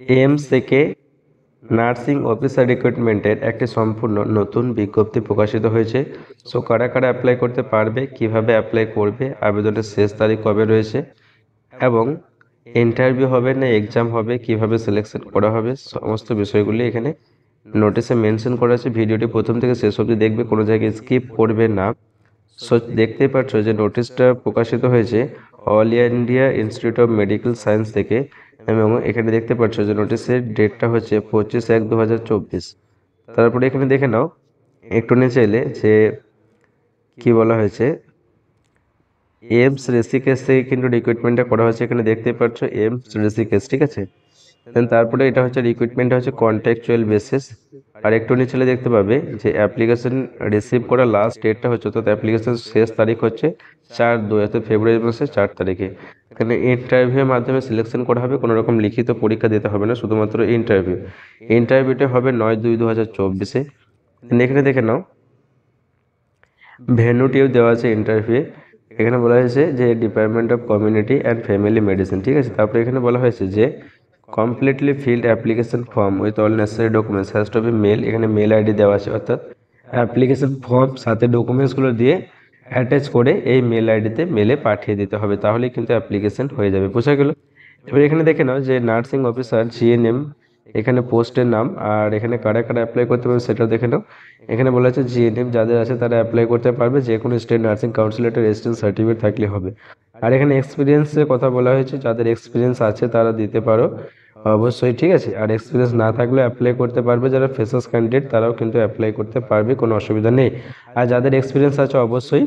AIIMS থেকে nursing officer রিক্রুটমেন্টের একটি সম্পূর্ণ নতুন বিজ্ঞপ্তি প্রকাশিত হয়েছে। সো কারা কারা অ্যাপ্লাই করতে পারবে, কিভাবে অ্যাপ্লাই করবে, আবেদনের শেষ তারিখ কবে রয়েছে এবং ইন্টারভিউ হবে না এক্সাম হবে, কিভাবে সিলেকশন করা হবে, সমস্ত বিষয়গুলি এখানে নোটিশে মেনশন করা আছে। ভিডিওটি প্রথম থেকে শেষ অবধি দেখবে, কোনো জায়গায় স্কিপ করবে না। সো দেখতেই পাচ্ছ যে নোটিশটা প্রকাশিত হয়েছে all India institute of medical science থেকে, এবং এখানে দেখতে পাচ্ছ যে নোটিশের ডেটটা হচ্ছে 25/1/2024। তারপরে এখানে দেখে নাও একটু নিচে এলে যে কি বলা হয়েছে, এইমস ঋষিকেশ থেকে কিন্তু রিক্রুটমেন্টটা করা হয়েছে। এখানে দেখতে পাচ্ছ এইমস ঋষিকেশ, ঠিক আছে। দেন তারপরে এটা হচ্ছে রিক্রুটমেন্ট হচ্ছে কন্ট্রাকচুয়াল বেসিস। আর একটু নিচে দেখতে পাবে যে অ্যাপ্লিকেশন রিসিভ করার লাস্ট ডেটটা হচ্ছে, অর্থাৎ অ্যাপ্লিকেশন শেষ তারিখ হচ্ছে 4/2, অর্থাৎ ফেব্রুয়ারি মাসের 4 তারিখে। এখানে ইন্টারভিউয়ের মাধ্যমে সিলেকশন করা হবে, কোনো রকম লিখিত পরীক্ষা দিতে হবে না, শুধুমাত্র ইন্টারভিউটা হবে 9/2/2024-এ। এখানে দেখে নাও ভেন্যুটিও দেওয়া আছে ইন্টারভিউ। এখানে বলা হয়েছে যে department of community and family medicine, ঠিক আছে। তারপরে এখানে বলা হয়েছে যে completely field application form with all necessary documents has to be mail. এখানে মেল আইডি দেওয়া আছে, অর্থাৎ অ্যাপ্লিকেশন ফর্ম সাথে ডকুমেন্টসগুলো দিয়ে অ্যাটাচ করে এই মেল আইডিতে মেলে পাঠিয়ে দিতে হবে, তাহলেই কিন্তু অ্যাপ্লিকেশন হয়ে যাবে। বোঝা গেল? এবার এখানে দেখে নাও যে নার্সিং অফিসার জিএনএম এখানে পোস্টের নাম, আর এখানে কারা কারা অ্যাপ্লাই করতে পারবে সেটাও দেখে নাও। এখানে বলা আছে জিএনএম যাদের আছে তারা অ্যাপ্লাই করতে পারবে, যে কোনো স্টেট নার্সিং কাউন্সিলেটের রেজিস্ট্রেশন সার্টিফিকেট থাকলে হবে। আর এখানে এক্সপিরিয়েন্সের কথা বলা হয়েছে, যাদের এক্সপিরিয়েন্স আছে তারা দিতে পারো অবশ্যই, ঠিক আছে। আর এক্সপিরিয়েন্স না থাকলেও অ্যাপ্লাই করতে পারবে, যারা ফ্রেশার্স ক্যান্ডিডেট তারাও কিন্তু অ্যাপ্লাই করতে পারবে, কোনো অসুবিধা নেই। আর যাদের এক্সপিরিয়েন্স আছে অবশ্যই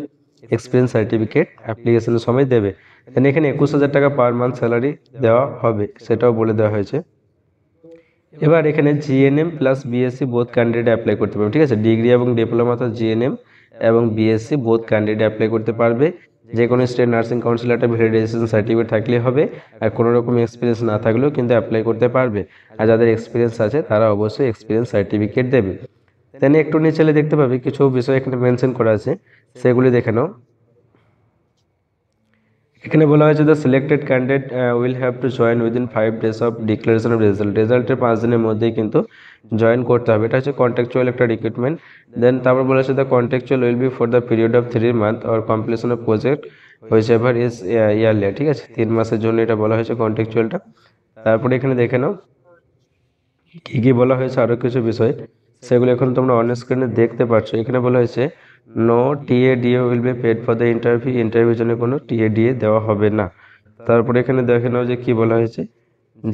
এক্সপিরিয়েন্স সার্টিফিকেট অ্যাপ্লিকেশনের সময় দেবে। দেন এখানে 21,000 টাকা পার মান্থ স্যালারি দেওয়া হবে, সেটাও বলে দেওয়া হয়েছে। এবার এখানে GNM plus BSc both candidate apply করতে পারবে, ঠিক আছে। ডিগ্রি এবং ডিপ্লোমা তো জিএনএম এবং বিএসসি বোথ ক্যান্ডিডেট অ্যাপ্লাই করতে পারবে। যে কোনো স্টেট নার্সিং কাউন্সিল একটা ভ্যালিড রেজিস্ট্রেশন সার্টিফিকেট থাকলেই হবে, আর কোনো রকম এক্সপিরিয়েন্স না থাকলেও কিন্তু অ্যাপ্লাই করতে পারবে। আর যাদের এক্সপিরিয়েন্স আছে তারা অবশ্যই এক্সপিরিয়েন্স সার্টিফিকেট দেবে। দেন একটু নিচে দেখতে পাবে কিছু বিষয় এখানে মেনশন করা আছে, সেগুলি দেখে নাও। এখানে বলা হয়েছে the selected candidate will have to join within 5 days of declaration of result. রেজাল্টের 5 দিনের মধ্যেই কিন্তু জয়েন করতে হবে। এটা হচ্ছে কন্ট্রাকচুয়াল একটা রিক্রুটমেন্ট। দেন তারপর বলা হয়েছে the contractual will be for the period of 3 months or completion of project which ever is yearly, ঠিক আছে। 3 মাসের জন্য এটা বলা হয়েছে কন্ট্রাকচুয়ালটা। তারপরে এখানে দেখে নাও কি কি বলা হয়েছে আরও কিছু বিষয়, সেগুলো এখন তোমরা অন স্ক্রিনে দেখতে পাচ্ছ। এখানে বলা হয়েছে no TA DA will be paid for the ইন্টারভিউর জন্য কোনো টিএডিএ দেওয়া হবে না। তারপরে এখানে দেখে নাও যে কি বলা হয়েছে,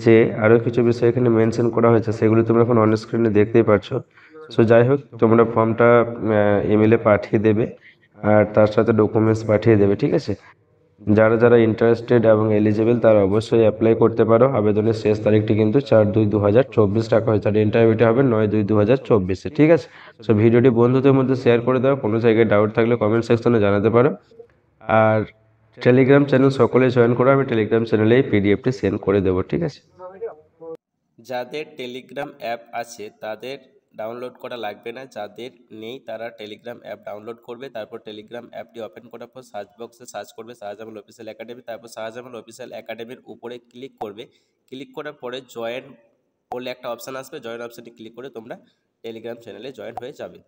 যে আরও কিছু বিষয় এখানে মেনশন করা হয়েছে, সেগুলো তোমরা এখন অন স্ক্রিনে দেখতেই পাচ্ছ। সো যাই হোক, তোমরা ফর্মটা ইমেলে পাঠিয়ে দেবে, আর তার সাথে ডকুমেন্টস পাঠিয়ে দেবে, ঠিক আছে। যারা যারা ইন্টারেস্টেড এবং এলিজিবল তারা অবশ্যই অ্যাপ্লাই করতে পারো। আবেদনের শেষ তারিখটি কিন্তু 4/2/2024 রাখা হয়েছে, আর ইন্টারভিউটা হবে 9/2/2024-এ, ঠিক আছে। সো ভিডিওটি বন্ধুদের মধ্যে শেয়ার করে দাও, কোনো জায়গায় ডাউট থাকলে কমেন্ট সেকশনে জানাতে পারো। আর টেলিগ্রাম চ্যানেল সকলে জয়েন করো, আমি টেলিগ্রাম চ্যানেলে এই পিডিএফটি সেন্ড করে দেবো, ঠিক আছে। যাদের টেলিগ্রাম অ্যাপ আছে তাদের ডাউনলোড করা লাগবে না, যাদের নেই তারা টেলিগ্রাম অ্যাপ ডাউনলোড করবে। তারপর টেলিগ্রাম অ্যাপটি ওপেন করার পর সার্চ বক্সে সার্চ করবে শাহজামাল অফিসিয়াল একাডেমি, তারপর শাহজামাল অফিসিয়াল একাডেমির উপরে ক্লিক করবে। ক্লিক করার পরে জয়েন বলে একটা অপশান আসবে, জয়েন অপশানে ক্লিক করে তোমরা টেলিগ্রাম চ্যানেলে জয়েন হয়ে যাবে।